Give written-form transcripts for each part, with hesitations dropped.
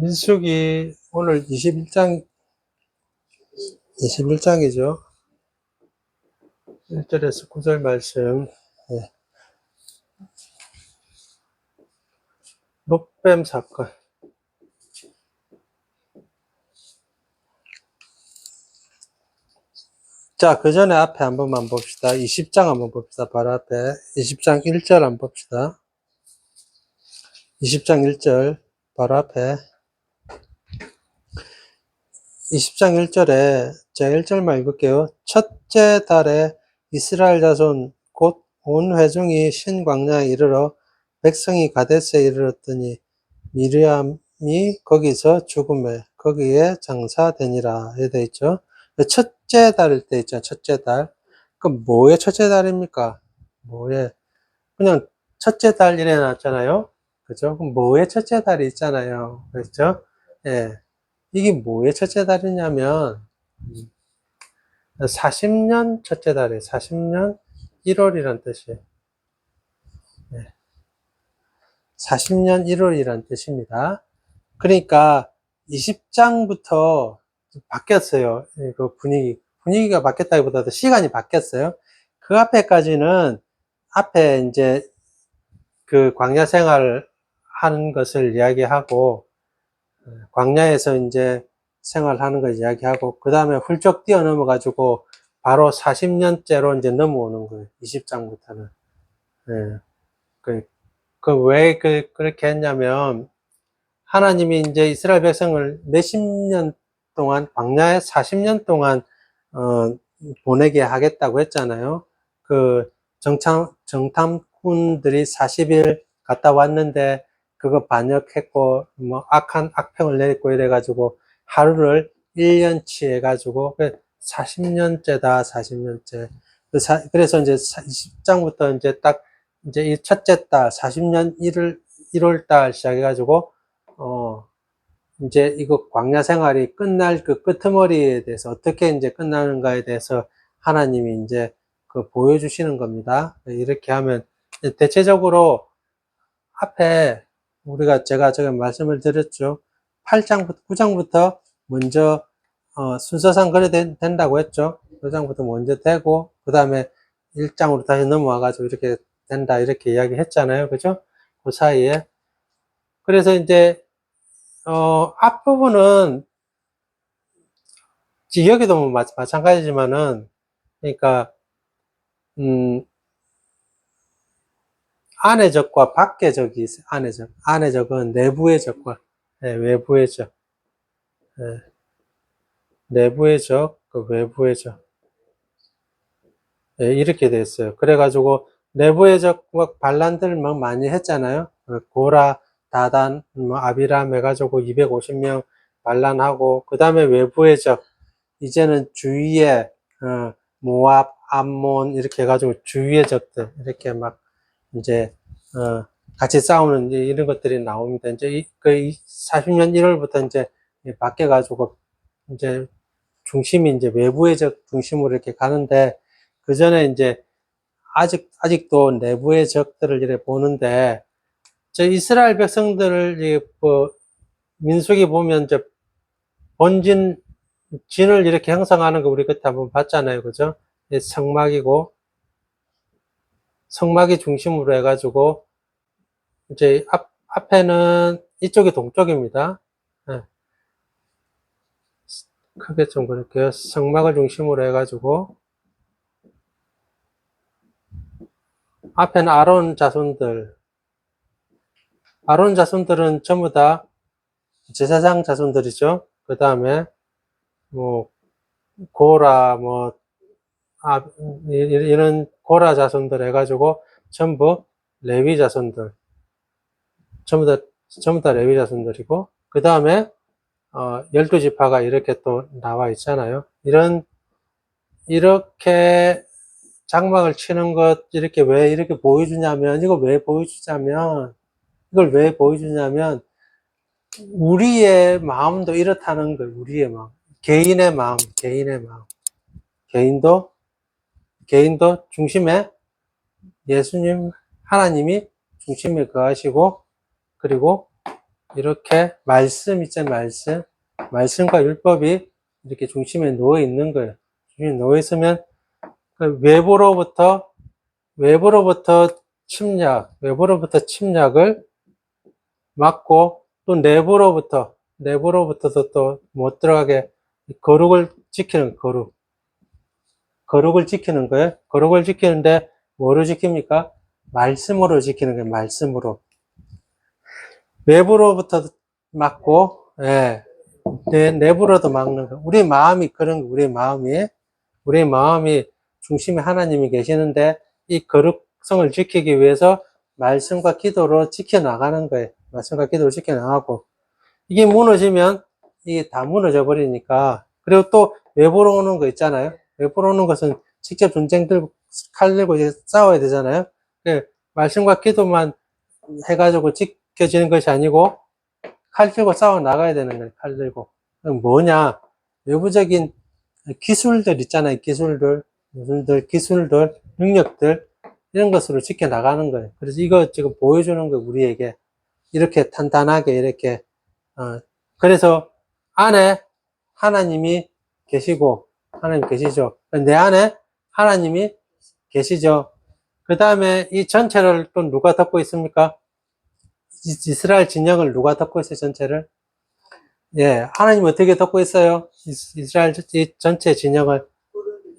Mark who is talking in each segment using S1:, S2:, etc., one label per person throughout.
S1: 민수기 오늘 21장이죠. 1절에서 9절 말씀. 네. 롯뱀 사건. 자, 그 전에 앞에 한 번만 봅시다. 20장 한번 봅시다. 바로 앞에. 20장 1절 한번 봅시다. 20장 1절. 바로 앞에. 20장 1절에 제가 1절만 읽을게요. 첫째 달에 이스라엘 자손 곧 온 회중이 신광야에 이르러 백성이 가데스에 이르렀더니 미리암이 거기서 죽음에 거기에 장사되니라 이렇게 있죠. 첫째 달일 때 있죠. 첫째 달. 그 뭐의 첫째 달입니까? 뭐의 그냥 첫째 달 이래 놨잖아요. 그죠? 그럼 뭐의 첫째 달이 있잖아요. 그렇죠? 예. 이게 뭐의 첫째 달이냐면 40년 첫째 달이에요. 40년 1월이란 뜻이에요. 예. 40년 1월이란 뜻입니다. 그러니까 20장부터 바뀌었어요. 그 분위기가 바뀌었다기보다도 시간이 바뀌었어요. 그 앞에까지는 앞에 이제 그 광야 생활을 하는 것을 이야기하고 광야에서 이제 생활하는 걸 이야기하고 그 다음에 훌쩍 뛰어넘어 가지고 바로 40년째로 이제 넘어오는 거예요. 20장부터는. 예. 왜 그렇게 했냐면 하나님이 이제 이스라엘 백성을 몇십 년 동안 광야에 40년 동안 보내게 하겠다고 했잖아요. 그 정탐꾼들이 40일 갔다 왔는데 그거 반역했고 뭐 악평을 내렸고 이래가지고 하루를 1년치 해가지고 40년째다 40년째. 그래서 이제 20장부터 이제 딱 이제 이 첫째 달 40년 1월 달 시작해가지고 이제 이거 광야 생활이 끝날 그 끄트머리에 대해서 어떻게 이제 끝나는가에 대해서 하나님이 이제 그 보여주시는 겁니다. 이렇게 하면 대체적으로 앞에 제가 저기 말씀을 드렸죠. 8장부터 9장부터 먼저 순서상 그래 된다고 했죠. 9장부터 먼저 되고 그 다음에 1장으로 다시 넘어와 가지고 이렇게 된다 이렇게 이야기했잖아요. 그죠? 그 사이에 그래서 이제 앞부분은 여기도 마찬가지지만은 그러니까 안의 적과 밖의 적이 있어요. 안의 적은 내부의 적과 외부의 적, 내부의 적, 그 외부의 적 이렇게 돼 있어요. 그래가지고 내부의 적과 반란들 막 많이 했잖아요. 고라, 다단, 뭐 아비람 해가지고 250명 반란하고 그 다음에 외부의 적 이제는 주위에 모압, 암몬 이렇게 해가지고 주위의 적들 이렇게 막 이제 같이 싸우는 이런 것들이 나옵니다. 이제 그 40년 1월부터 이제 바뀌어가지고 이제 중심이 이제 외부의 적 중심으로 이렇게 가는데 그 전에 이제 아직도 내부의 적들을 이렇게 보는데 저 이스라엘 백성들을 뭐 민수기 보면 이제 진을 이렇게 형성하는 거 우리 그때 한번 봤잖아요. 그죠? 성막이 중심으로 해가지고, 이제 앞에는 이쪽이 동쪽입니다. 네. 크게 좀 그럴게요. 성막을 중심으로 해가지고, 앞에는 아론 자손들은 전부 다 제사장 자손들이죠. 그 다음에, 뭐, 고라, 이런 고라 자손들 해가지고, 전부 레위 자손들. 전부 다 레위 자손들이고, 그 다음에, 12지파가 이렇게 또 나와 있잖아요. 이렇게 장막을 치는 것, 왜 이렇게 보여주냐면, 이걸 왜 보여주냐면, 우리의 마음도 이렇다는 거예요. 우리의 마음. 개인의 마음. 개인도 중심에 예수님, 하나님이 중심에 거하시고, 그리고 이렇게 말씀 있잖아요, 말씀. 말씀과 율법이 이렇게 중심에 놓여 있는 거예요. 중심에 놓여 있으면 그 외부로부터 외부로부터 침략을 막고 또 내부로부터도 또 못 들어가게 거룩을 지키는 거룩을 지키는 거예요. 거룩을 지키는데 뭐로 지킵니까? 말씀으로 지키는 거예요. 말씀으로. 외부로부터 막고, 예, 내부로도 막는 거. 우리 마음이 그런 거, 우리 마음이 중심에 하나님이 계시는데 이 거룩성을 지키기 위해서 말씀과 기도로 지켜나가는 거예요. 말씀과 기도로 지켜나가고. 이게 무너지면 이게 다 무너져 버리니까. 그리고 또 외부로 오는 거 있잖아요. 외부로 오는 것은 직접 전쟁 들고 칼 들고 이제 싸워야 되잖아요. 말씀과 기도만 해가지고 지켜지는 것이 아니고 칼 들고 싸워 나가야 되는 거예요. 칼 들고. 뭐냐? 외부적인 기술들 있잖아요. 기술들, 능력들 이런 것으로 지켜나가는 거예요. 그래서 이거 지금 보여주는 거예요. 우리에게 이렇게 탄탄하게 이렇게 그래서 안에 하나님이 계시고 하나님 계시죠. 내 안에 하나님이 계시죠. 그 다음에 이 전체를 또 누가 덮고 있습니까? 이스라엘 진영을 누가 덮고 있어요? 전체를? 예, 하나님 어떻게 덮고 있어요? 이스라엘 전체 진영을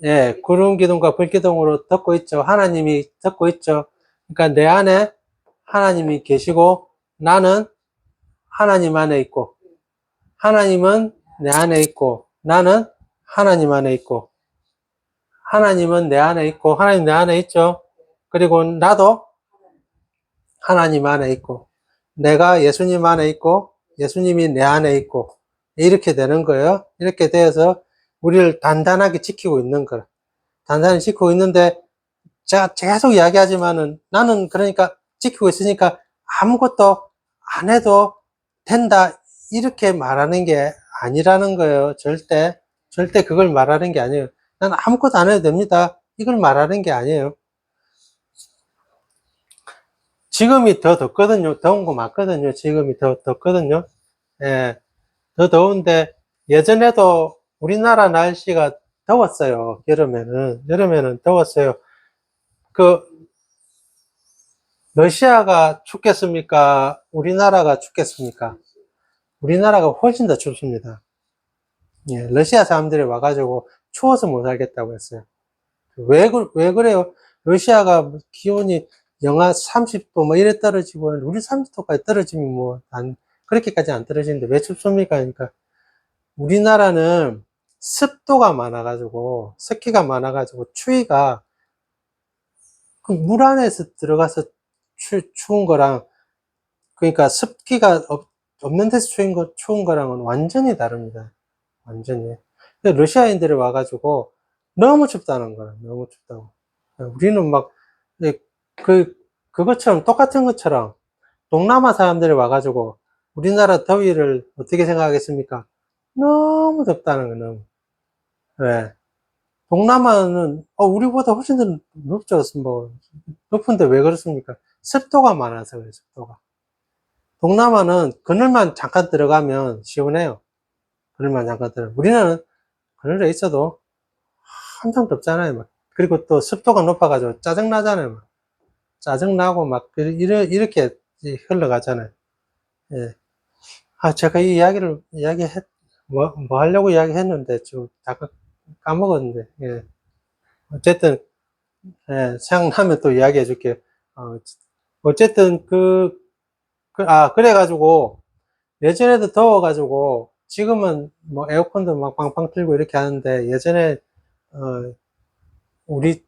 S1: 예, 구름 기둥과 불 기둥으로 덮고 있죠. 하나님이 덮고 있죠. 그러니까 내 안에 하나님이 계시고 나는 하나님 안에 있고 하나님은 내 안에 있고 나는 하나님 안에 있고 하나님은 내 안에 있고 하나님 내 안에 있죠. 그리고 나도 하나님 안에 있고 내가 예수님 안에 있고 예수님이 내 안에 있고 이렇게 되는 거예요. 이렇게 되어서 우리를 단단하게 지키고 있는 거예요. 단단히 지키고 있는데 제가 계속 이야기하지만은 나는 그러니까 지키고 있으니까 아무것도 안 해도 된다 이렇게 말하는 게 아니라는 거예요. 절대 그걸 말하는 게 아니에요. 난 아무것도 안 해도 됩니다. 이걸 말하는 게 아니에요. 지금이 더 덥거든요. 더운 거 맞거든요. 지금이 더 덥거든요. 예, 더 더운데 예전에도 우리나라 날씨가 더웠어요. 여름에는 더웠어요. 그 러시아가 춥겠습니까? 우리나라가 춥겠습니까? 우리나라가 훨씬 더 춥습니다. 예, 러시아 사람들이 와가지고 추워서 못 살겠다고 했어요. 왜 그래요? 러시아가 기온이 영하 30도 뭐 이래 떨어지고 우리 30도까지 떨어지면 뭐 그렇게까지 안 떨어지는데 왜 춥습니까? 그러니까 우리나라는 습도가 많아가지고 습기가 많아가지고 추위가 그 물 안에서 들어가서 추운 거랑 그러니까 습기가 없는 데서 추운 거랑은 완전히 다릅니다. 완전히. 근데 러시아인들이 와가지고 너무 춥다는 거야. 너무 춥다고. 우리는 막, 그것처럼, 똑같은 것처럼 동남아 사람들이 와가지고 우리나라 더위를 어떻게 생각하겠습니까? 너무 덥다는 거야, 너무. 왜? 동남아는, 우리보다 훨씬 더 높죠, 뭐. 높은데 왜 그렇습니까? 습도가 많아서 그래요, 습도가. 동남아는 그늘만 잠깐 들어가면 시원해요. 그늘만 잠깐 들어가면. 우리는 그늘에 있어도 한참 덥잖아요, 막. 그리고 또 습도가 높아가지고 짜증나잖아요, 막. 짜증나고 막, 이렇게 흘러가잖아요. 예. 제가 이 이야기를, 뭐 하려고 이야기했는데, 좀, 잠깐 까먹었는데, 예. 어쨌든, 예, 생각나면 또 이야기해 줄게요. 어쨌든, 그래가지고, 예전에도 더워가지고, 지금은 뭐 에어컨도 막 빵빵 틀고 이렇게 하는데, 예전에, 어, 우리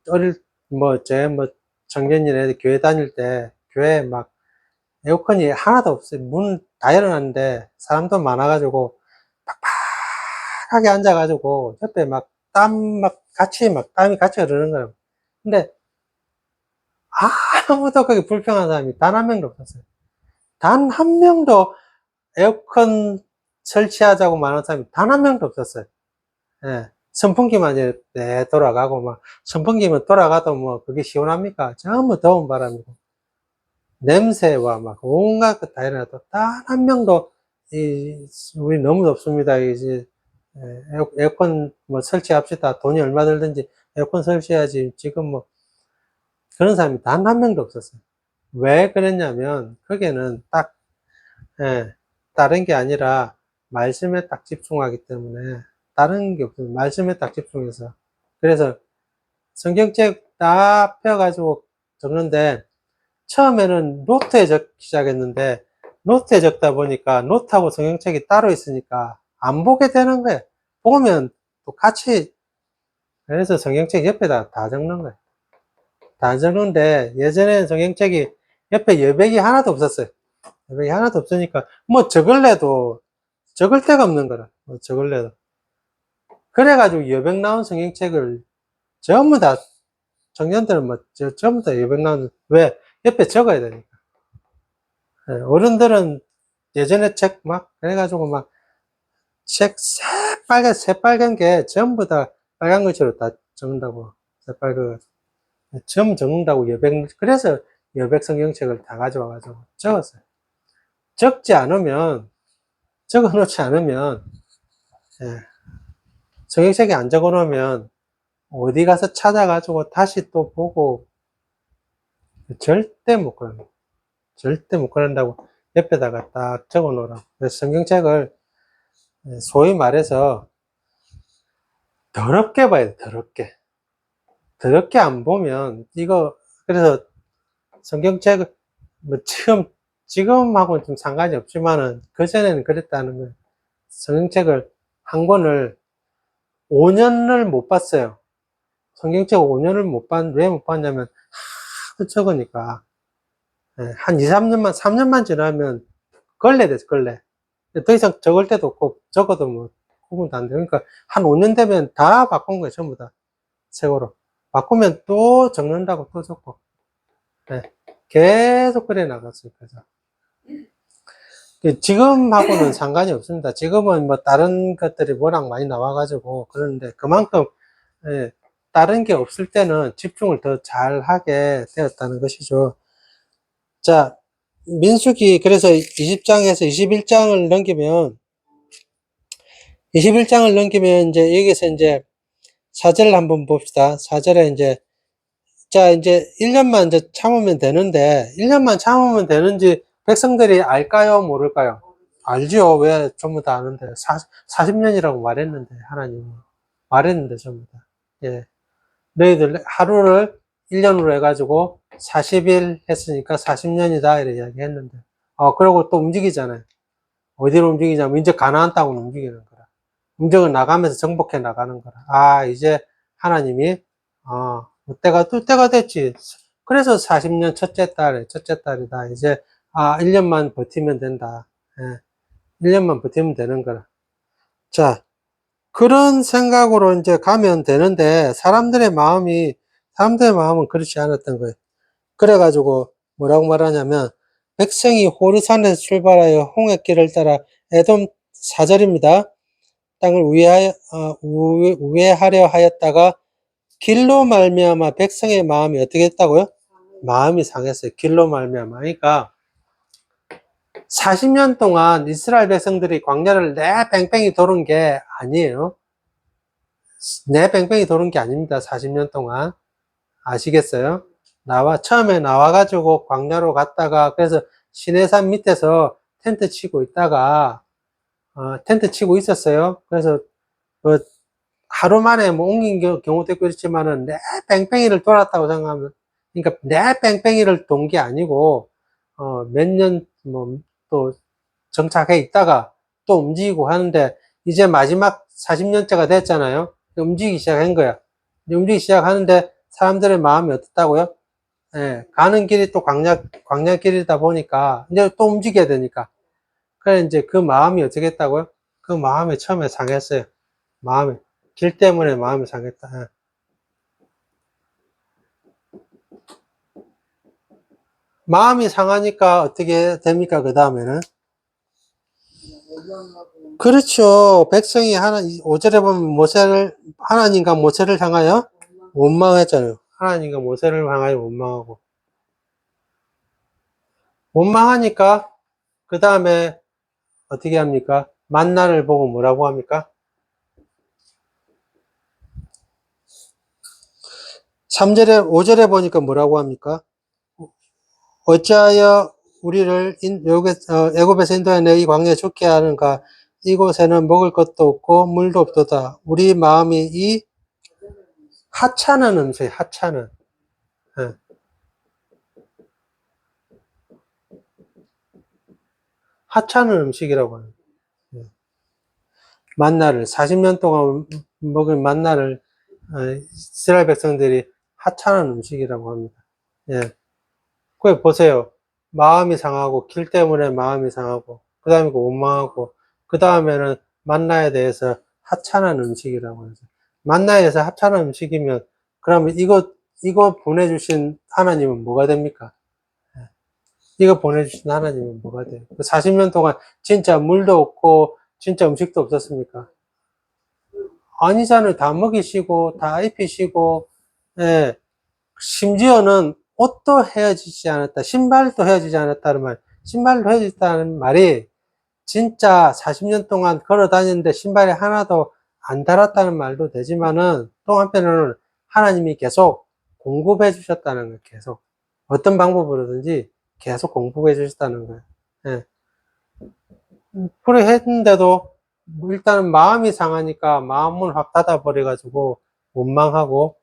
S1: 청년이나 교회 다닐 때, 교회 막 에어컨이 하나도 없어요. 문 다 열어놨는데, 사람도 많아가지고, 팍팍하게 앉아가지고, 옆에 땀이 같이 흐르는 거예요. 근데, 아무도 거기 불평한 사람이 단 한 명도 없었어요. 단 한 명도 에어컨 설치하자고 말하는 사람이 단 한 명도 없었어요. 예. 선풍기만 이제 돌아가고, 선풍기만 돌아가도 뭐, 그게 시원합니까? 전부 더운 바람이고. 냄새와 막 온갖 것 다 일어나도 단 한 명도 우리 너무 덥습니다. 이제 에어컨 뭐 설치합시다. 돈이 얼마 들든지 에어컨 설치해야지. 지금 뭐 그런 사람이 단 한 명도 없었어요. 왜 그랬냐면 거기에는 딱 다른 게 아니라 말씀에 딱 집중하기 때문에 다른 게 없어요. 말씀에 딱 집중해서. 그래서 성경책 딱 펴가지고 적는데 처음에는 노트에 적기 시작했는데 노트에 적다 보니까 노트하고 성경책이 따로 있으니까 안 보게 되는 거예요. 보면 또 같이. 그래서 성경책 옆에다 다 적는 거예요. 다 적는데 예전에는 성경책이 옆에 여백이 하나도 없었어요. 여백이 하나도 없으니까 뭐 적을래도 적을 데가 없는 거라. 뭐 적을래도. 그래가지고 여백 나온 성경책을 전부 다 청년들은 뭐 전부 다 여백 나온, 왜? 옆에 적어야 되니까. 어른들은 예전에 책 막 그래가지고 막 책 새빨간 게 전부 다 빨간 글씨로 다 적는다고. 새빨간 전부 적는다고 그래서 여백 성경책을 다 가져와가지고 적었어요. 적지 않으면, 적어 놓지 않으면, 성경책에 안 적어 놓으면 어디 가서 찾아가지고 다시 또 보고 절대 못 그런다. 절대 못 그런다고 옆에다가 딱 적어 놓으라고. 그래서 성경책을 소위 말해서 더럽게 봐야 돼, 더럽게. 더럽게 안 보면, 이거, 그래서 성경책을, 뭐, 지금하고는 좀 상관이 없지만은, 그전에는 그랬다는 거예요. 성경책을, 한 권을 5년을 못 봤어요. 성경책 5년을 왜 못 봤냐면, 하도 적으니까. 한 2, 3년만 지나면, 걸레 됐어, 걸레. 더 이상 적을 데도 없고, 적어도 뭐, 구분도 안 돼. 그러니까, 한 5년 되면 다 바꾼 거예요, 전부 다. 새거로. 바꾸면 또 적는다고 또 적고. 네. 계속 그래 나갔어요. 그래서. 지금하고는 상관이 없습니다. 지금은 뭐 다른 것들이 워낙 많이 나와가지고 그러는데 그만큼, 다른 게 없을 때는 집중을 더 잘하게 되었다는 것이죠. 자, 민수기, 그래서 20장에서 21장을 넘기면, 21장을 넘기면 이제 여기서 이제 4절을 한번 봅시다. 4절에 이제, 자, 이제 1년만 이제 참으면 되는데, 1년만 참으면 되는지 백성들이 알까요? 모를까요? 알죠. 왜 전부 다 아는데. 40년이라고 말했는데, 하나님이. 말했는데, 전부 다. 예. 너희들 하루를 1년으로 해가지고 40일 했으니까 40년이다. 이렇게 이야기 했는데. 그러고 또 움직이잖아요. 어디로 움직이냐면, 이제 가나안 땅으로 움직이는 거라. 움직여 나가면서 정복해 나가는 거라. 이제 하나님이, 때가 됐지. 그래서 40년 첫째 딸이다. 이제, 1년만 버티면 된다. 예, 1년만 버티면 되는 거라. 자, 그런 생각으로 이제 가면 되는데, 사람들의 마음은 그렇지 않았던 거예요. 그래가지고, 뭐라고 말하냐면, 백성이 호르산에서 출발하여 홍해길을 따라 에돔 4절입니다. 땅을 우회하려 하였다가 길로 말미암아 백성의 마음이 어떻게 했다고요? 마음이 상했어요. 길로 말미암아. 그러니까 40년 동안 이스라엘 백성들이 광야를 뺑뺑이 도는 게 아니에요. 뺑뺑이 도는 게 아닙니다. 40년 동안. 아시겠어요? 처음에 나와가지고 광야로 갔다가, 그래서 시내산 밑에서 텐트 치고 있다가, 텐트 치고 있었어요. 그래서, 하루 만에 뭐 옮긴 경우도 있고 있지만은 뺑뺑이를 돌았다고 생각하면, 그러니까 뺑뺑이를 돈 게 아니고, 몇 년, 뭐, 또 정착해 있다가 또 움직이고 하는데, 이제 마지막 40년째가 됐잖아요. 움직이기 시작한 거야. 움직이기 시작하는데, 사람들의 마음이 어떻다고요? 가는 길이 또 광야길이다 보니까, 이제 또 움직여야 되니까. 그래, 이제 그 마음이 어떻게 했다고요? 그 마음이 처음에 상했어요. 길 때문에 마음이 상했다. 마음이 상하니까 어떻게 됩니까? 그 다음에는? 그렇죠. 백성이 5절에 보면 하나님과 모세를 향하여 원망했잖아요. 하나님과 모세를 향하여 원망하고. 원망하니까 그 다음에 어떻게 합니까? 만나를 보고 뭐라고 합니까? 3절에 5절에 보니까 뭐라고 합니까? 어찌하여 우리를 애굽에서 인도해 너희 광야에 죽게 하는가? 이곳에는 먹을 것도 없고 물도 없도다. 우리 마음이 이 하찮은 음식, 하찮은, 예, 하찮은 음식이라고 합니다. 예. 만나를 40년 동안 먹은 만나를 이스라엘 백성들이 하찮은 음식이라고 합니다. 예. 그 보세요. 마음이 상하고 길 때문에 마음이 상하고 그 다음에 원망하고 그 다음에는 만나에 대해서 하찮은 음식이라고 하죠. 만나에서 하찮은 음식이면 그러면 이거 보내주신 하나님은 뭐가 됩니까? 이거 보내주신 하나님은 뭐가 돼요? 40년 동안 진짜 물도 없고 진짜 음식도 없었습니까? 아니잖아요. 다 먹이시고 다 입히시고 예. 심지어는 옷도 헤어지지 않았다. 신발도 헤어지지 않았다는 말. 신발도 헤어졌다는 말이 진짜 40년 동안 걸어 다녔는데 신발이 하나도 안 달았다는 말도 되지만은 또 한편으로는 하나님이 계속 공급해 주셨다는 거예요. 계속. 어떤 방법으로든지 계속 공급해 주셨다는 거예요. 예. 그래 했는데도 일단은 마음이 상하니까 마음을 확 닫아버려가지고 원망하고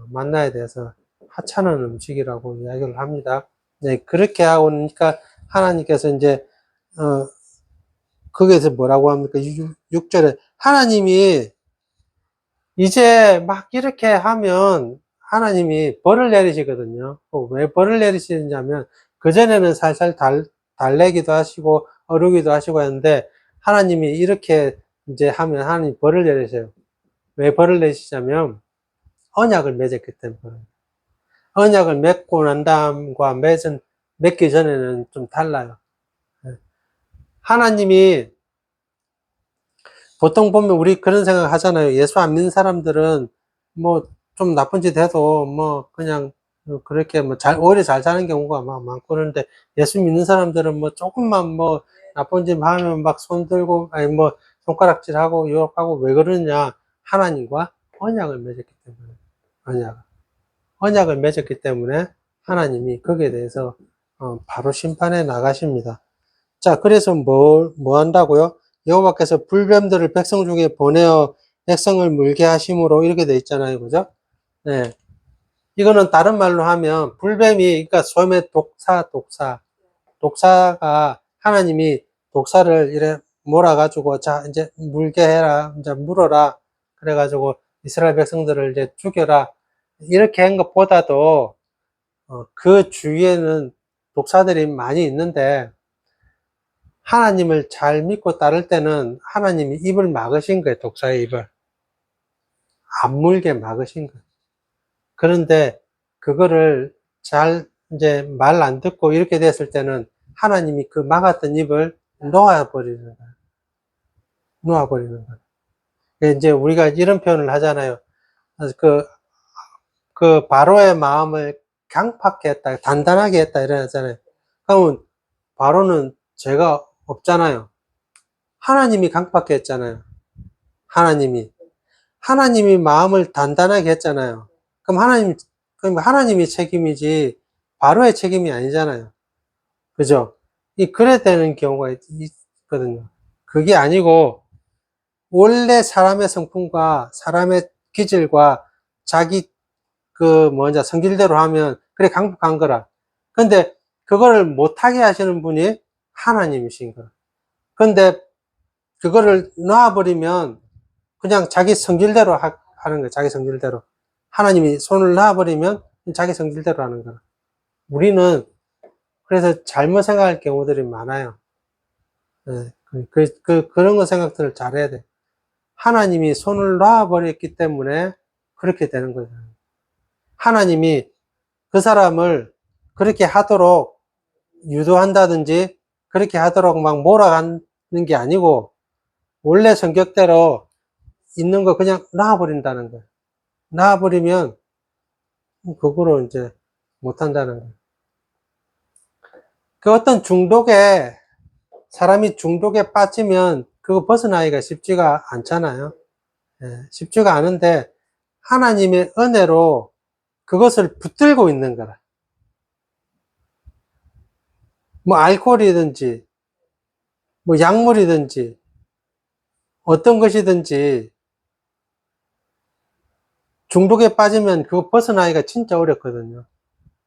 S1: 만나에 대해서 하찮은 음식이라고 이야기를 합니다. 네, 그렇게 하고 나니까 하나님께서 이제 거기에서 뭐라고 합니까? 6절에 하나님이 이제 막 이렇게 하면 하나님이 벌을 내리시거든요. 왜 벌을 내리시냐면 그전에는 살살 달래기도 하시고 어루기도 하시고 했는데 하나님이 이렇게 이제 하면 하나님 벌을 내리세요. 왜 벌을 내리시냐면 언약을 맺었기 때문에. 언약을 맺고 난 다음과 맺기 전에는 좀 달라요. 하나님이 보통 보면 우리 그런 생각 하잖아요. 예수 안 믿는 사람들은 뭐 좀 나쁜 짓 해도 뭐 그냥 그렇게 뭐 오히려 잘 사는 경우가 막 많고 그러는데 예수 믿는 사람들은 뭐 조금만 뭐 나쁜 짓 하면 막 손 들고 아니 뭐 손가락질하고 유혹하고 왜 그러냐? 하나님과 언약을 맺었기 때문에 언약을 맺었기 때문에 하나님이 거기에 대해서 바로 심판해 나가십니다. 자, 그래서 뭐 한다고요? 여호와께서 불뱀들을 백성 중에 보내어 백성을 물게 하심으로 이렇게 돼 있잖아요. 그죠? 네. 이거는 다른 말로 하면 불뱀이 그러니까 소매 독사가 하나님이 독사를 이래 몰아가지고 자 이제 물게 해라 이제 물어라 그래가지고 이스라엘 백성들을 이제 죽여라 이렇게 한 것보다도 그 주위에는 독사들이 많이 있는데 하나님을 잘 믿고 따를 때는 하나님이 입을 막으신 거예요. 독사의 입을. 안 물게 막으신 거예요. 그런데 그거를 잘 이제 말 안 듣고 이렇게 됐을 때는 하나님이 그 막았던 입을 놓아버리는 거예요. 놓아버리는 거예요. 이제 우리가 이런 표현을 하잖아요. 그 바로의 마음을 강팍게 했다, 단단하게 했다 이러잖아요. 그러면 바로는 죄가 없잖아요. 하나님이 강팍게 했잖아요. 하나님이. 하나님이 마음을 단단하게 했잖아요. 그럼 하나님이 책임이지, 바로의 책임이 아니잖아요. 그죠? 그래야 되는 경우가 있거든요. 그게 아니고, 원래 사람의 성품과 사람의 기질과 자기 성질대로 하면, 그래, 강박한 거라. 근데, 그거를 못하게 하시는 분이 하나님이신 거라. 근데, 그거를 놔버리면, 그냥 자기 성질대로 하는 거예요. 자기 성질대로. 하나님이 손을 놔버리면 자기 성질대로 하는 거야. 우리는 그래서 잘못 생각할 경우들이 많아요. 네. 그런 거 생각들을 잘해야 돼. 하나님이 손을 놔버렸기 때문에 그렇게 되는 거죠. 하나님이 그 사람을 그렇게 하도록 유도한다든지 그렇게 하도록 막 몰아가는 게 아니고 원래 성격대로 있는 거 그냥 놔버린다는 거예요. 놔버리면 그거로 이제 못한다는 거예요. 그 어떤 중독에, 사람이 중독에 빠지면 그거 벗어나기가 쉽지가 않잖아요. 예, 쉽지가 않은데 하나님의 은혜로 그것을 붙들고 있는 거라. 뭐 알코올이든지 뭐 약물이든지 어떤 것이든지 중독에 빠지면 그거 벗어나기가 진짜 어렵거든요.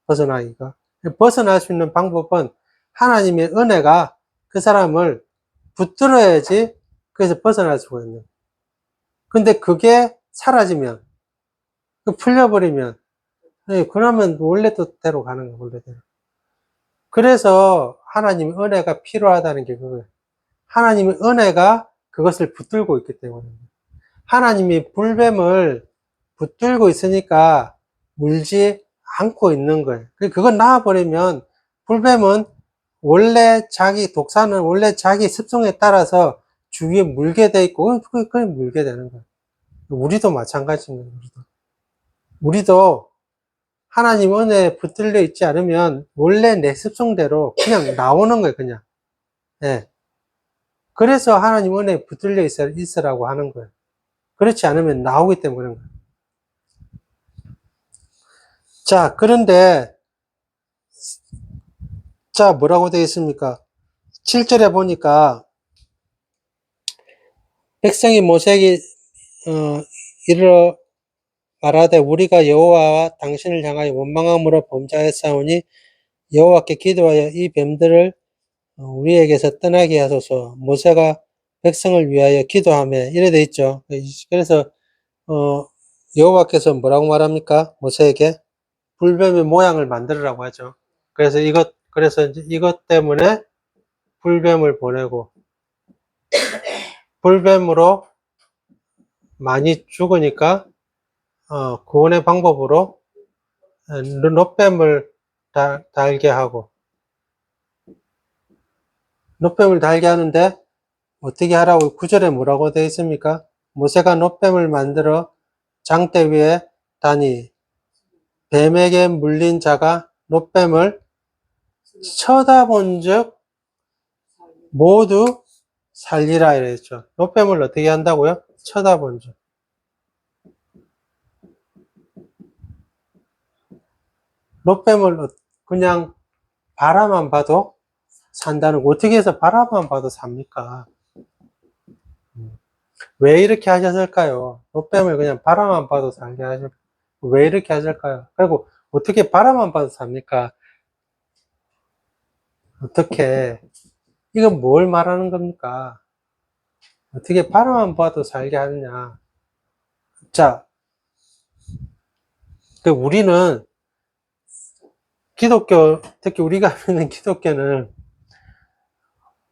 S1: 벗어나기가. 벗어날 수 있는 방법은 하나님의 은혜가 그 사람을 붙들어야지 그래서 벗어날 수가 있는. 근데 그게 사라지면, 풀려버리면, 그러면 원래대로 가는 거예요, 원래대로. 그래서 하나님의 은혜가 필요하다는 게 그거예요. 하나님의 은혜가 그것을 붙들고 있기 때문에. 하나님이 불뱀을 붙들고 있으니까 물지 않고 있는 거예요. 그건 나와버리면 불뱀은 원래 자기 독사는 원래 자기 습성에 따라서 주위에 물게 돼 있고 그냥 물게 되는 거예요. 우리도 마찬가지입니다. 우리도 하나님 은혜에 붙들려 있지 않으면 원래 내 습성대로 그냥 나오는 거예요. 그냥. 예. 그래서 하나님 은혜에 붙들려 있으라고 하는 거예요. 그렇지 않으면 나오기 때문에 그런 거예요. 자, 그런데 자, 뭐라고 되어 있습니까? 7절에 보니까 백성이 모세에게 이르러 말하되 우리가 여호와와 당신을 향하여 원망함으로 범죄하였사오니 여호와께 기도하여 이 뱀들을 우리에게서 떠나게 하소서. 모세가 백성을 위하여 기도하며 이래 돼 있죠. 그래서 여호와께서 뭐라고 말합니까? 모세에게 불뱀의 모양을 만들으라고 하죠. 그래서 이제 이것 때문에 불뱀을 보내고 불뱀으로 많이 죽으니까 구원의 방법으로 놋뱀을 달게 하고 놋뱀을 달게 하는데 어떻게 하라고 9절에 뭐라고 되어 있습니까? 모세가 놋뱀을 만들어 장대 위에 다니 뱀에게 물린 자가 놋뱀을 쳐다본즉 모두 살리라 이랬죠. 놋뱀을 어떻게 한다고요? 쳐다본즉. 놋뱀을 그냥 바라만 봐도 산다는 거. 어떻게 해서 바라만 봐도 삽니까? 왜 이렇게 하셨을까요? 놋뱀을 그냥 바라만 봐도 살게 하실, 왜 이렇게 하실까요? 그리고 어떻게 바라만 봐도 삽니까? 어떻게, 이건 뭘 말하는 겁니까? 어떻게 바라만 봐도 살게 하느냐? 자, 우리는 기독교, 특히 우리가 믿는 기독교는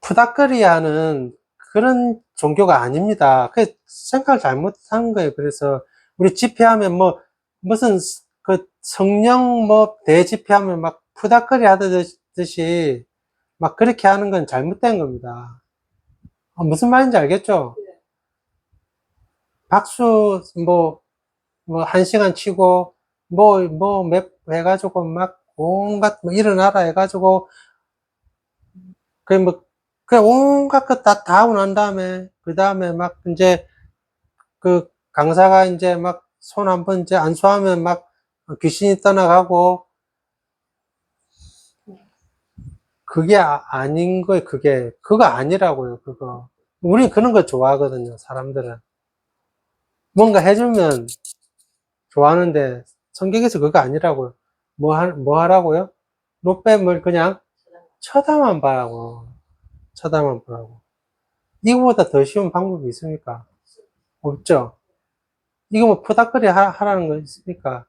S1: 푸닥거리야 하는 그런 종교가 아닙니다. 그 생각을 잘못한 거예요. 그래서 우리 집회하면 뭐 무슨 그 성령 뭐 대집회하면 막 푸닥거리 하듯이 막 그렇게 하는 건 잘못된 겁니다. 무슨 말인지 알겠죠? 박수 뭐 1시간 치고 몇 해가지고 막 온갖 뭐 일어나라 해가지고 그 뭐 그 온갖 것 다 하고 난 다음에 그 다음에 막 이제 그 강사가 이제 막 손 한번 이제 안수하면 막 귀신이 떠나가고 그게 아닌 거예요. 그거 아니라고요. 그거 우리 그런 거 좋아하거든요. 사람들은 뭔가 해주면 좋아하는데 성경에서 그거 아니라고요. 뭐 하라고요? 롯뱀을 그냥 쳐다만 봐라고. 쳐다만 보라고. 이거보다 더 쉬운 방법이 있습니까? 없죠. 이거 뭐 푸닥거리 하라는 거 있습니까?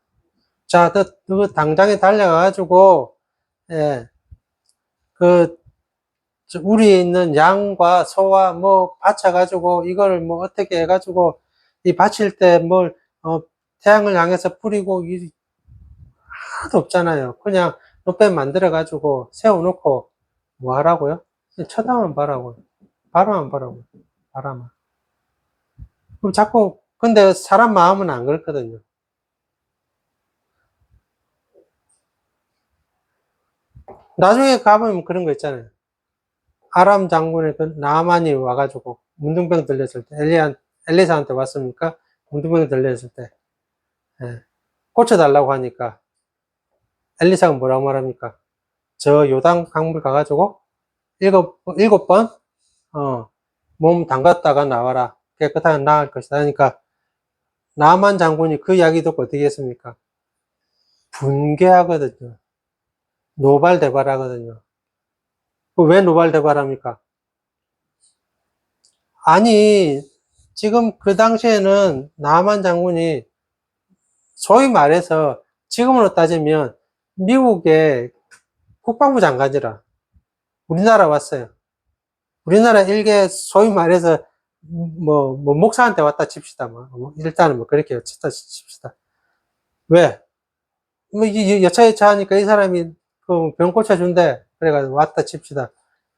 S1: 자, 너 당장에 달려가가지고, 예, 그, 우리에 있는 양과 소와 뭐 바쳐가지고, 이걸 뭐 어떻게 해가지고, 이 바칠 때 뭘, 태양을 향해서 뿌리고, 하나도 없잖아요. 그냥 롯뱀 만들어가지고, 세워놓고, 뭐 하라고요? 그냥 쳐다만 봐라고요. 바라만 봐라고요. 바라만. 그럼 자꾸, 근데 사람 마음은 안 그렇거든요. 나중에 가보면 그런 거 있잖아요. 아람 장군의 그 나만이 와가지고 문둥병 들렸을 때, 엘리사한테 왔습니까? 문둥병 들렸을 때, 예. 고쳐달라고 하니까, 엘리사가 뭐라고 말합니까? 저 요단 강물 가가지고, 일곱 번, 몸 담갔다가 나와라. 깨끗하게 나을 것이다. 하니까, 나만 장군이 그 이야기 듣고 어떻게 했습니까? 분개하거든요. 노발대발하거든요. 왜 노발대발합니까? 아니, 지금 그 당시에는 나만 장군이 소위 말해서 지금으로 따지면 미국의 국방부 장관이라 우리나라 왔어요. 우리나라 일개 소위 말해서 뭐 목사한테 왔다 칩시다. 일단은 뭐 그렇게 칩시다. 왜? 뭐 여차여차하니까 이 사람이 그 병 고쳐준대. 그래가지고 왔다 칩시다.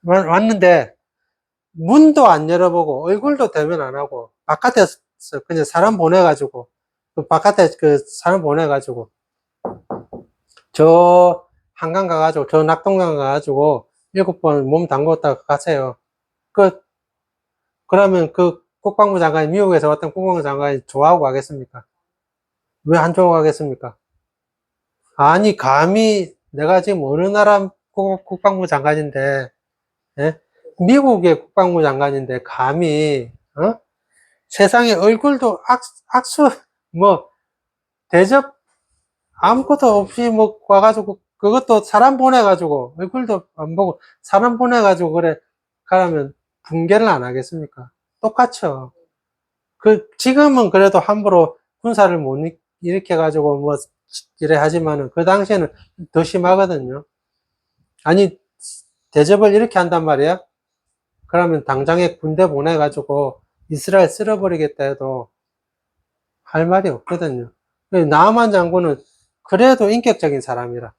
S1: 왔는데 문도 안 열어보고 얼굴도 대면 안 하고 바깥에서 그냥 사람 보내가지고 그 바깥에 그 사람 보내가지고 저 한강 가가지고 저 낙동강 가가지고 7번 몸 담궜다 가세요. 그러면 그 국방부 장관이 미국에서 왔던 국방부 장관이 좋아하고 가겠습니까? 왜 안 좋아하고 가겠습니까? 아니 감히 내가 지금 어느 나라 국방부 장관인데, 예? 미국의 국방부 장관인데 감히 세상에 얼굴도 악수 뭐 대접 아무것도 없이 뭐 와가지고 그것도 사람 보내가지고 얼굴도 안 보고 사람 보내가지고 그래 가라면 붕괴를 안 하겠습니까? 똑같죠. 그 지금은 그래도 함부로 군사를 못 일으켜 가지고 뭐 이래 하지만은 그 당시에는 더 심하거든요. 아니 대접을 이렇게 한단 말이야? 그러면 당장에 군대 보내가지고 이스라엘 쓸어버리겠다 해도 할 말이 없거든요. 나만 장군은 그래도 인격적인 사람이라.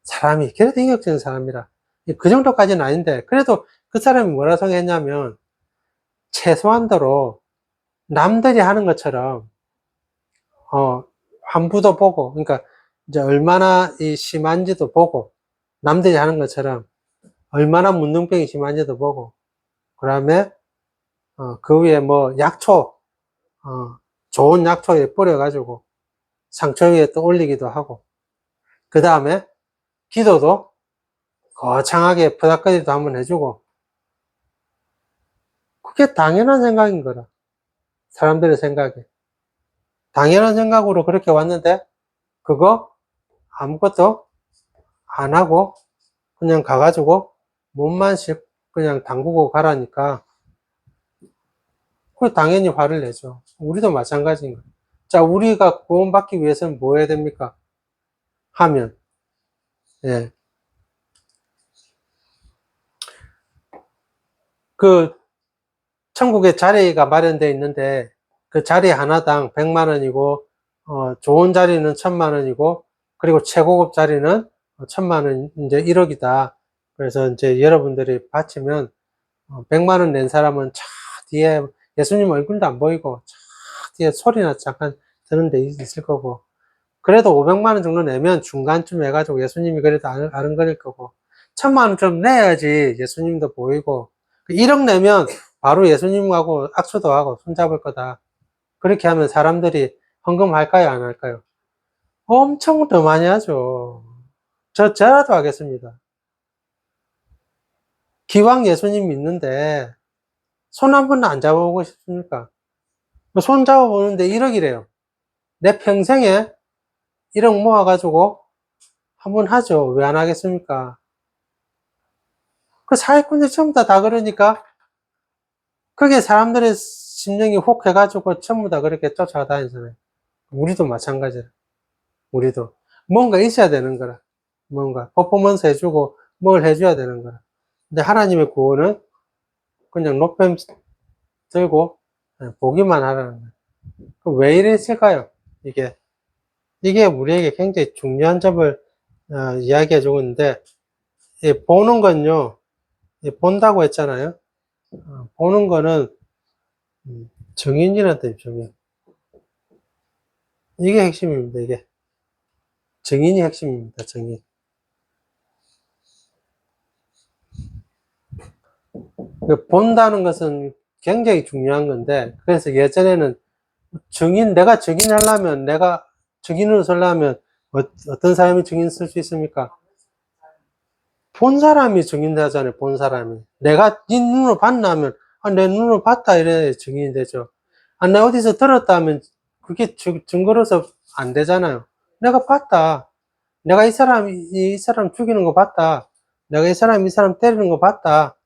S1: 사람이, 그래도 인격적인 사람이라. 그 정도까지는 아닌데, 그래도 그 사람이 뭐라 생각했냐면, 최소한도로 남들이 하는 것처럼, 환부도 보고, 그러니까 이제 얼마나 심한지도 보고, 남들이 하는 것처럼 얼마나 문둥병이 심한지도 보고, 그 다음에, 그 위에 뭐 약초, 좋은 약초에 뿌려가지고 상처 위에 또 올리기도 하고, 그 다음에 기도도 거창하게 부닥거리도 한번 해주고, 그게 당연한 생각인 거라. 사람들의 생각에. 당연한 생각으로 그렇게 왔는데, 그거 아무것도 안 하고, 그냥 가가지고, 몸만 그냥 담그고 가라니까, 그 당연히 화를 내죠. 우리도 마찬가지인 거예요. 자, 우리가 구원받기 위해서는 뭐 해야 됩니까? 하면, 예. 그, 천국에 자리가 마련되어 있는데, 그 자리 하나당 100만 원이고, 좋은 자리는 1000만 원이고, 그리고 최고급 자리는 1000만 원, 이제 1억이다. 그래서 이제 여러분들이 바치면, 100만 원 낸 사람은 차 뒤에 예수님 얼굴도 안 보이고, 차 뒤에 소리나 잠깐 드는 데 있을 거고, 그래도 500만 원 정도 내면 중간쯤 해가지고 예수님이 그래도 아른거릴 거고, 1000만 원 좀 내야지 예수님도 보이고, 1억 내면 바로 예수님하고 악수도 하고 손잡을 거다. 그렇게 하면 사람들이 헌금할까요, 안 할까요? 엄청 더 많이 하죠. 저라도 하겠습니다. 기왕 예수님 믿는데, 손 한 번도 안 잡아보고 싶습니까? 손 잡아보는데 1억이래요. 내 평생에 1억 모아가지고 한 번 하죠. 왜 안 하겠습니까? 그 사기꾼들 전부 다 그러니까, 그게 사람들의 심령이 혹해가지고 전부 다 그렇게 쫓아다니잖아요. 우리도 마찬가지라. 우리도. 뭔가 있어야 되는 거라. 뭔가. 퍼포먼스 해주고, 뭘 해줘야 되는 거라. 근데 하나님의 구원은 그냥 높임 들고, 보기만 하라는 거예요. 그럼 왜 이랬을까요? 이게 우리에게 굉장히 중요한 점을, 이야기해 주고 있는데, 보는 건요, 본다고 했잖아요. 보는 거는, 정인이란 뜻이에요, 정인. 이게 핵심입니다, 이게. 정인이 핵심입니다, 정인. 본다는 것은 굉장히 중요한 건데, 그래서 예전에는 내가 증인하려면, 내가 증인으로 서려면, 어떤 사람이 증인 쓸 수 있습니까? 본 사람이 증인하잖아요, 본 사람이. 내가 네 눈으로 봤나 하면, 아, 내 눈으로 봤다, 이래 증인이 되죠. 아, 내가 어디서 들었다 하면, 그게 증거로서 안 되잖아요. 내가 봤다. 내가 이 사람 죽이는 거 봤다. 내가 이 사람 때리는 거 봤다.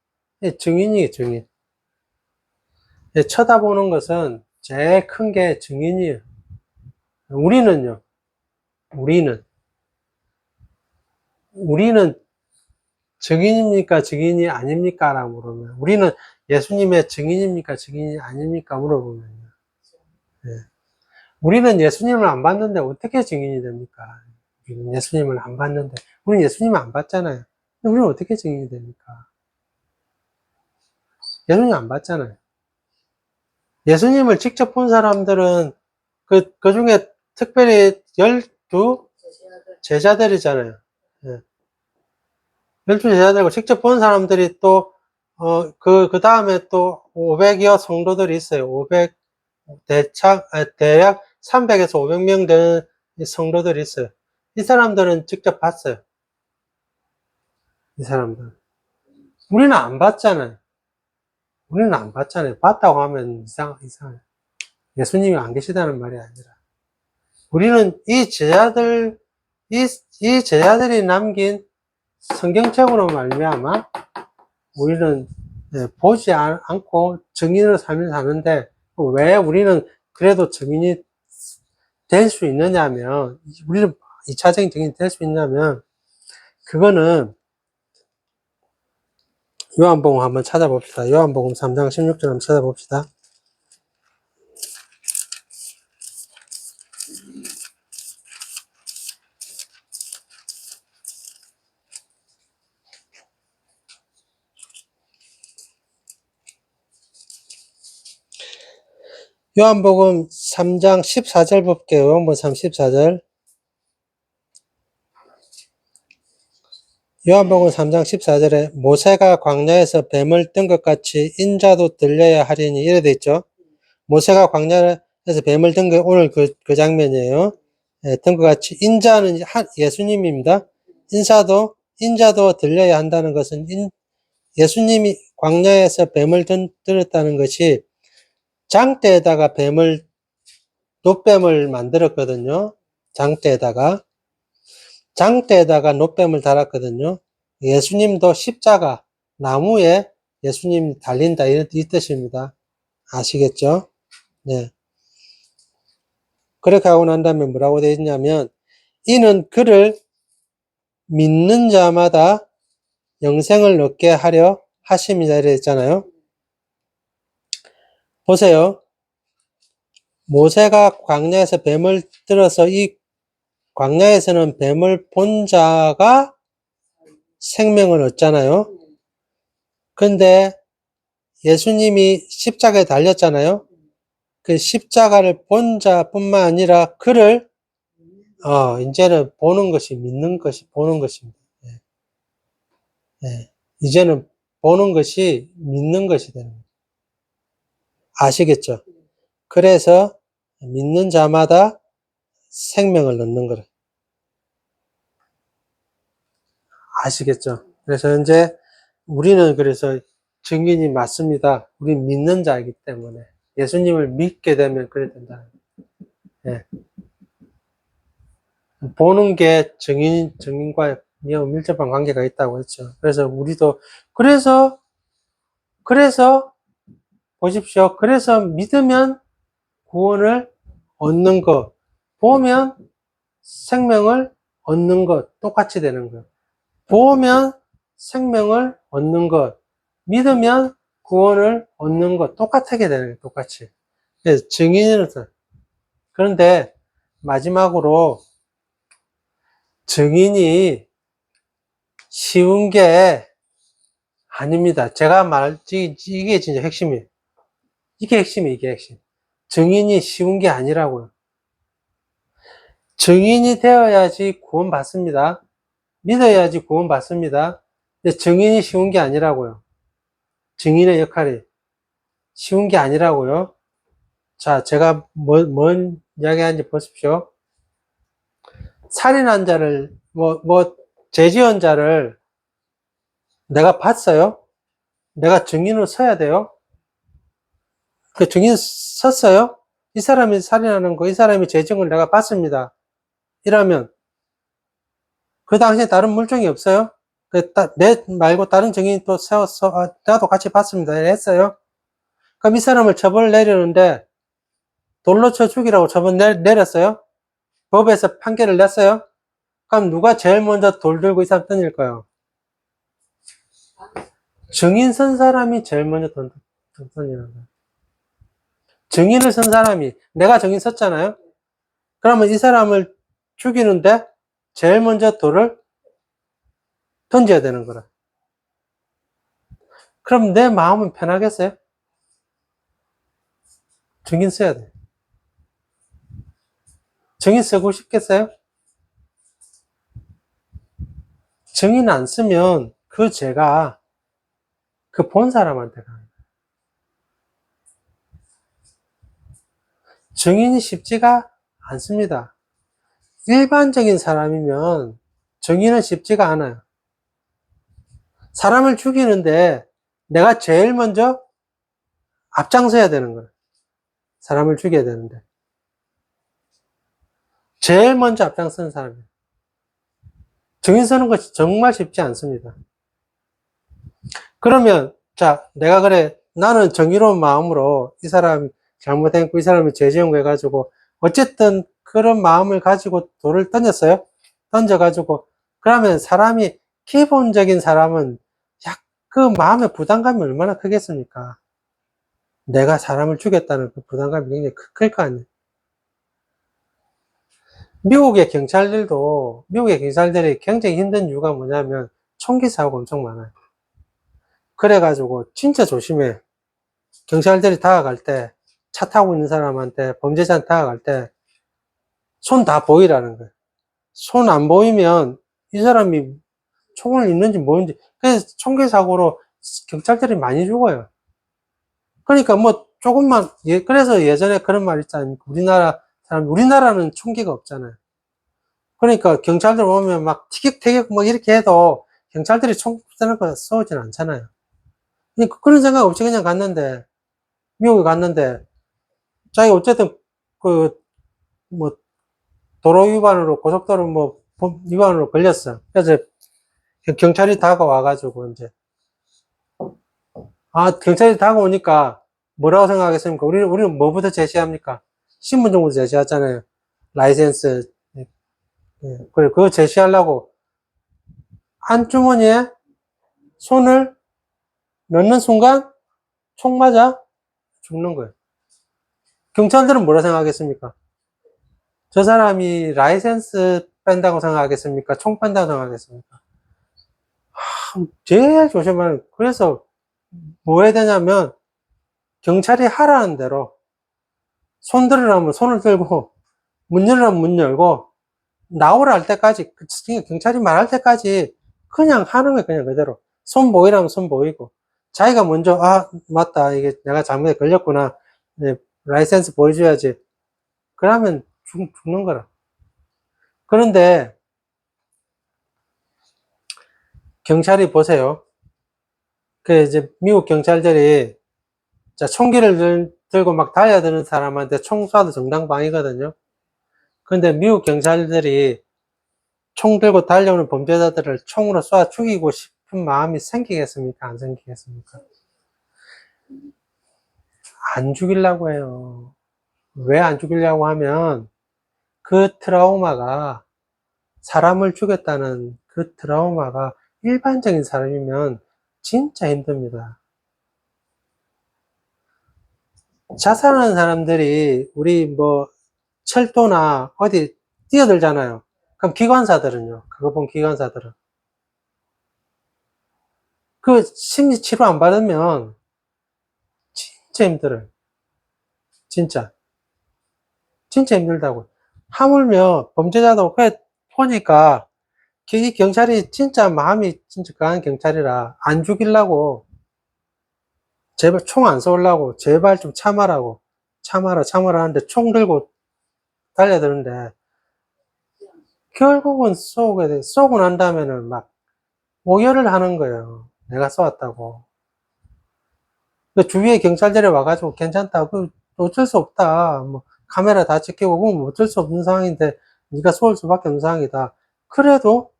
S1: 증인이에요, 증인. 쳐다보는 것은 제일 큰 게 증인이에요. 우리는요, 우리는, 우리는 증인입니까? 증인이 아닙니까? 라고 물으면, 우리는 예수님의 증인입니까? 증인이 아닙니까? 물어보면요. 예. 우리는 예수님을 안 봤는데 어떻게 증인이 됩니까? 우리는 예수님을 안 봤는데, 우리는 예수님을 안 봤잖아요. 우리는 어떻게 증인이 됩니까? 예수님 안 봤잖아요. 예수님을 직접 본 사람들은 그 중에 특별히 12 제자들이잖아요. 예. 12 제자들고 직접 본 사람들이 또, 그 다음에 또 500여 성도들이 있어요. 500, 대략 300에서 500명 되는 성도들이 있어요. 이 사람들은 직접 봤어요. 이 사람들. 우리는 안 봤잖아요. 우리는 안 봤잖아요. 봤다고 하면 이상해. 예수님이 안 계시다는 말이 아니라. 우리는 이 제자들이 남긴 성경책으로 말미암아 우리는 보지 않고 증인으로 살면 사는데, 왜 우리는 그래도 증인이 될 수 있느냐면, 우리는 2차적인 증인이 될 수 있냐면, 그거는 요한복음 한번 찾아봅시다. 요한복음 3장 16절 한번 찾아봅시다. 요한복음 3장 14절 볼게요. 요한복음 3 14절. 요한복음 3장 14절에 모세가 광야에서 뱀을 뜬 것 같이 인자도 들려야 하리니 이래 돼 있죠. 모세가 광야에서 뱀을 든 게 오늘 그 장면이에요. 든 것 같이 인자는 예수님입니다. 인자도 들려야 한다는 것은 예수님이 광야에서 뱀을 들었다는 것이 장대에다가 놋뱀을 만들었거든요. 장대에다가 놋뱀을 달았거든요. 예수님도 십자가, 나무에 예수님 달린다, 이 뜻입니다. 아시겠죠? 네. 그렇게 하고 난 다음에 뭐라고 되어 있냐면, 이는 그를 믿는 자마다 영생을 얻게 하려 하심이다, 이래 했잖아요. 보세요. 모세가 광야에서 뱀을 들어서 이 광야에서는 뱀을 본 자가 생명을 얻잖아요. 근데 예수님이 십자가에 달렸잖아요. 그 십자가를 본 자뿐만 아니라 그를 이제는 보는 것입니다. 예. 예. 이제는 보는 것이 믿는 것이 되는 거예요. 아시겠죠? 그래서 믿는 자마다 생명을 얻는 거래. 아시겠죠? 그래서 이제 우리는 그래서 증인이 맞습니다. 우린 믿는 자이기 때문에 예수님을 믿게 되면 그래 된다. 예. 보는 게 증인과 매우 밀접한 관계가 있다고 했죠. 그래서 우리도 그래서 보십시오. 그래서 믿으면 구원을 얻는 것, 보면 생명을 얻는 것 똑같이 되는 거예요. 보면 생명을 얻는 것, 믿으면 구원을 얻는 것 똑같게 되는 거예요. 똑같이. 그래서 증인으로서. 그런데 마지막으로 증인이 쉬운 게 아닙니다. 제가 이게 진짜 핵심이에요. 이게 핵심. 증인이 쉬운 게 아니라고요. 증인이 되어야지 구원받습니다. 믿어야지 구원받습니다. 근데 증인이 쉬운 게 아니라고요. 증인의 역할이 쉬운 게 아니라고요. 자, 제가 뭔 이야기 하는지 보십시오. 살인한 자를, 죄지은 자를 내가 봤어요? 내가 증인으로 서야 돼요? 그 증인 섰어요? 이 사람이 살인하는 거, 이 사람이 죄증을 내가 봤습니다. 이러면, 그 당시에 다른 물증이 없어요? 내 말고 다른 증인이 또 세워서, 나도 같이 봤습니다. 했어요? 그럼 이 사람을 처벌을 내리는데, 돌로 쳐 죽이라고 처벌 내렸어요? 법에서 판결을 냈어요? 그럼 누가 제일 먼저 돌 들고 이 사람 던질까요? 증인 선 사람이 제일 먼저 던지는 거예요. 증인을 선 사람이, 내가 증인 섰잖아요? 그러면 이 사람을 죽이는데 제일 먼저 돌을 던져야 되는 거라. 그럼 내 마음은 편하겠어요? 증인 써야 돼. 증인 쓰고 싶겠어요? 증인 안 쓰면 그 죄가 그 본 사람한테 가요. 증인이 쉽지가 않습니다. 일반적인 사람이면 증인은 쉽지가 않아요. 사람을 죽이는데 내가 제일 먼저 앞장서야 되는 거예요. 사람을 죽여야 되는데. 제일 먼저 앞장서는 사람이에요. 증인 서는 것이 정말 쉽지 않습니다. 그러면, 자, 내가 그래, 나는 정의로운 마음으로 이 사람 잘못했고, 이 사람이 죄 지은 거 해가지고, 어쨌든 그런 마음을 가지고 돌을 던졌어요? 던져가지고, 그러면 사람이, 기본적인 사람은, 그 마음의 부담감이 얼마나 크겠습니까? 내가 사람을 죽였다는 그 부담감이 굉장히 클 거 아니에요? 미국의 경찰들이 굉장히 힘든 이유가 뭐냐면, 총기 사고가 엄청 많아요. 그래가지고, 진짜 조심해. 경찰들이 다가갈 때, 차 타고 있는 사람한테, 범죄자한테 다가갈 때, 손 다 보이라는 거예요. 손 안 보이면, 이 사람이 총을 있는지 뭐인지, 그래서 총기 사고로 경찰들이 많이 죽어요. 그러니까 뭐, 조금만, 그래서 예전에 그런 말 있잖아요. 우리나라는 총기가 없잖아요. 그러니까 경찰들 오면 막 티격태격 뭐 이렇게 해도 경찰들이 총 쏘는 거 쏘진 않잖아요. 그러니까 그런 생각 없이 그냥 갔는데, 미국에 갔는데, 자기 어쨌든 그 뭐 도로 위반으로 고속도로 뭐 위반으로 걸렸어. 그래서 경찰이 다가와가지고 이제 경찰이 다가오니까 뭐라고 생각하겠습니까? 우리는 뭐부터 제시합니까? 신분증부터 제시하잖아요. 라이센스. 그래 그거 제시하려고 안주머니에 손을 넣는 순간 총 맞아 죽는 거예요. 경찰들은 뭐라 생각하겠습니까? 저 사람이 라이센스 뺀다고 생각하겠습니까? 총 뺀다고 생각하겠습니까? 제일 조심하는, 그래서 뭐 해야 되냐면, 경찰이 하라는 대로, 손 들으라면 손을 들고, 문 열으라면 문 열고, 나오라 할 때까지, 경찰이 말할 때까지, 그냥 하는 거예요, 그냥 그대로. 손 보이라면 손 보이고, 자기가 먼저, 맞다, 이게 내가 잘못에 걸렸구나, 네, 라이센스 보여줘야지. 그러면 죽는 거라. 그런데, 경찰이 보세요. 이제 미국 경찰들이 자 총기를 들고 막 달려드는 사람한테 총 쏴도 정당방위거든요. 근데 미국 경찰들이 총 들고 달려오는 범죄자들을 총으로 쏴 죽이고 싶은 마음이 생기겠습니까? 안 생기겠습니까? 안 죽이려고 해요. 왜 안 죽이려고 하면 그 트라우마가 사람을 죽였다는 그 트라우마가 일반적인 사람이면 진짜 힘듭니다. 자살하는 사람들이 우리 뭐 철도나 어디 뛰어들잖아요. 그럼 기관사들은요? 그거 본 기관사들은 그 심리 치료 안 받으면 진짜 힘들어요. 진짜 힘들다고. 하물며 범죄자도 그 보니까 이 경찰이 진짜 마음이 진짜 강한 경찰이라 안 죽이려고 제발 총 안 쏘려고, 제발 좀 참아라고, 참아라 하는데 총 들고 달려드는데, 결국은 쏘고 난 다음에는 막 오열을 하는 거예요. 내가 쏘았다고. 그 주위에 경찰들이 와가지고 괜찮다. 그 어쩔 수 없다. 뭐 카메라 다 찍히고 보면 어쩔 수 없는 상황인데 네가 쏠 수밖에 없는 상황이다. 그래도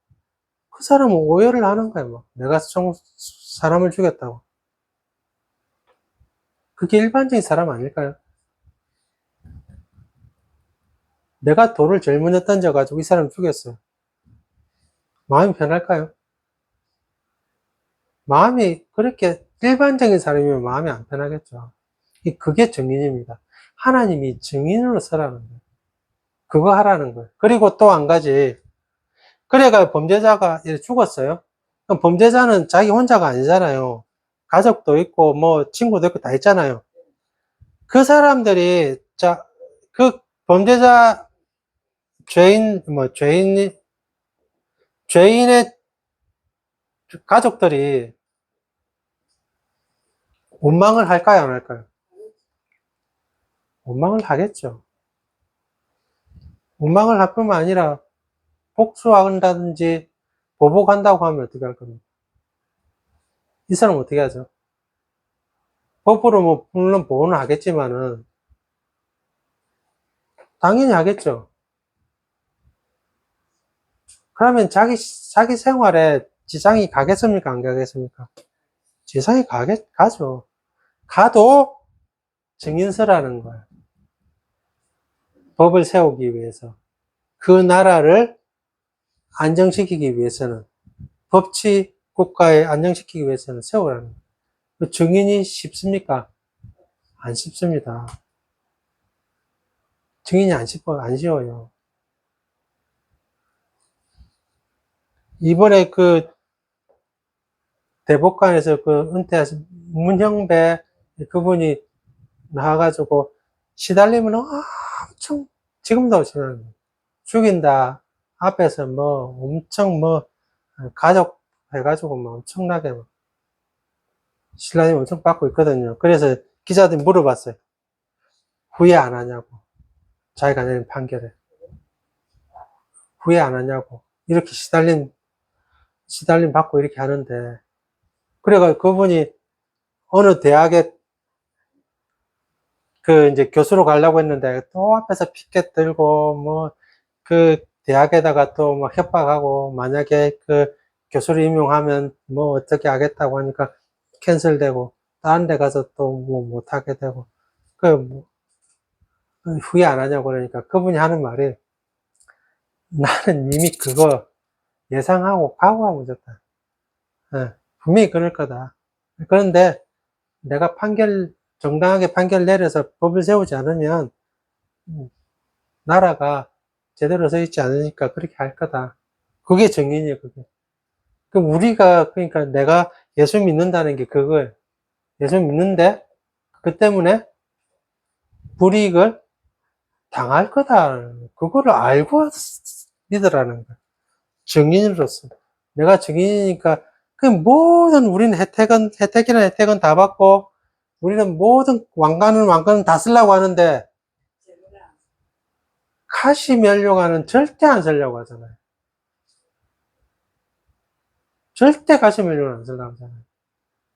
S1: 그 사람은 오해를 하는 거야. 뭐 내가 사람을 죽였다고. 그게 일반적인 사람 아닐까요? 내가 돌을 제일 먼저 던져가지고 이 사람 죽였어요. 마음이 편할까요? 마음이 그렇게 일반적인 사람이면 마음이 안 편하겠죠. 그게 증인입니다. 하나님이 증인으로 서라는 거예요. 그거 하라는 거예요. 그리고 또 한 가지. 그래가 범죄자가 죽었어요. 그럼 범죄자는 자기 혼자가 아니잖아요. 가족도 있고, 뭐, 친구도 있고 다 있잖아요. 그 사람들이, 그 범죄자, 죄인의 가족들이 원망을 할까요, 안 할까요? 원망을 하겠죠. 원망을 할 뿐만 아니라, 복수한다든지, 보복한다고 하면 어떻게 할 겁니까? 이 사람은 어떻게 하죠? 법으로 뭐, 물론 보호는 하겠지만은, 당연히 하겠죠. 그러면 자기 생활에 지장이 가겠습니까? 안 가겠습니까? 지장이 가죠. 가도 증인서라는 거예요. 법을 세우기 위해서. 그 나라를 안정시키기 위해서는, 법치 국가에 안정시키기 위해서는 세우라는 거예요. 그 증인이 쉽습니까? 안 쉽습니다. 증인이 안 쉬워요. 이번에 그 대법관에서 그 은퇴하신 문형배 그분이 나와가지고 시달리면 엄청 지금도 시달립니다. 죽인다 앞에서 뭐 엄청 뭐 가족 해가지고 뭐 엄청나게 뭐 신라님 엄청 받고 있거든요. 그래서 기자들이 물어봤어요. 후회 안 하냐고. 자기가 내린 판결에 후회 안 하냐고. 이렇게 시달림 받고 이렇게 하는데 그래가 그분이 어느 대학에 그 이제 교수로 가려고 했는데 또 앞에서 피켓 들고 뭐 그 대학에다가 또 막 협박하고 만약에 그 교수를 임용하면 뭐 어떻게 하겠다고 하니까 캔슬되고 다른 데 가서 또 뭐 못하게 되고 뭐 후회 안 하냐고 그러니까 그분이 하는 말이 나는 이미 그거 예상하고 각오하고 있었다. 예, 분명히 그럴 거다. 그런데 내가 정당하게 판결 내려서 법을 세우지 않으면 나라가 제대로 서 있지 않으니까 그렇게 할 거다. 그게 정인이에요, 그게. 그러니까 내가 예수 믿는다는 게 그거예요. 예수 믿는데, 그 때문에 불이익을 당할 거다. 그거를 알고 믿으라는 거예요. 증인으로서. 내가 증인이니까, 우리는 혜택은 다 받고, 우리는 모든 왕관은 다 쓰려고 하는데, 가시면류관은 절대 안 쓰려고 하잖아요. 절대 가시면류관 안 쓰려고 하잖아요.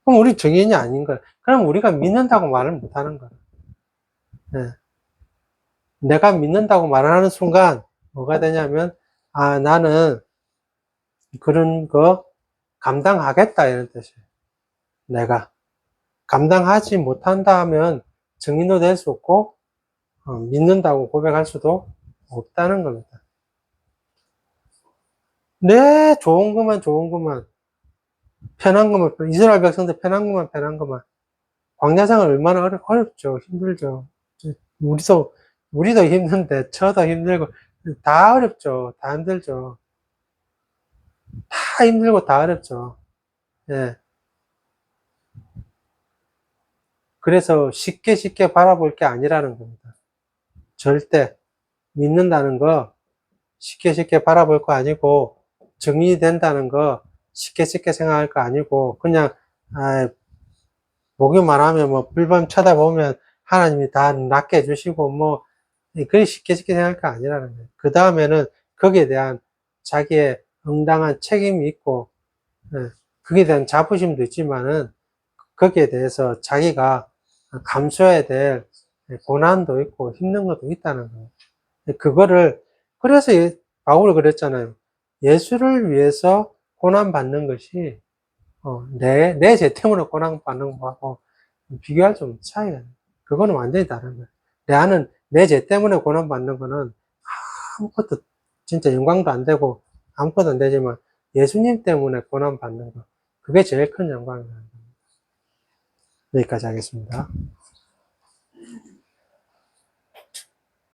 S1: 그럼 우리 증인이 아닌 거야. 그럼 우리가 믿는다고 말을 못 하는 거야. 네. 내가 믿는다고 말하는 순간, 뭐가 되냐면, 나는 그런 거 감당하겠다, 이런 뜻이에요. 내가. 감당하지 못한다 하면 증인도 될 수 없고, 믿는다고 고백할 수도 없다는 겁니다. 네, 좋은 것만. 편한 것만, 이스라엘 백성들 편한 것만. 광야생활 얼마나 어렵죠. 힘들죠. 우리도, 우리도 힘든데, 저도 힘들고, 다 어렵죠. 다 힘들죠. 다 힘들고 다 어렵죠. 예. 그래서 쉽게 바라볼 게 아니라는 겁니다. 절대 믿는다는 거 쉽게 바라볼 거 아니고 정리된다는 거 쉽게 생각할 거 아니고 그냥 아, 보기만 하면 뭐 불법 쳐다보면 하나님이 다 낫게 해주시고 뭐 그리 쉽게 생각할 거 아니라는 거예요. 그 다음에는 거기에 대한 자기의 응당한 책임이 있고 거기에 대한 자부심도 있지만은 거기에 대해서 자기가 감수해야 될 고난도 있고 힘든 것도 있다는 거예요. 그거를 그래서 바울이 그랬잖아요. 예수를 위해서 고난 받는 것이 내 죄 때문에 고난 받는 거하고 비교할 좀 차이가 나요. 그거는 완전히 다른 거예요. 내 죄 때문에 고난 받는 거는 아무것도 진짜 영광도 안 되고 아무것도 안 되지만 예수님 때문에 고난 받는 거 그게 제일 큰 영광이에요. 여기까지 하겠습니다.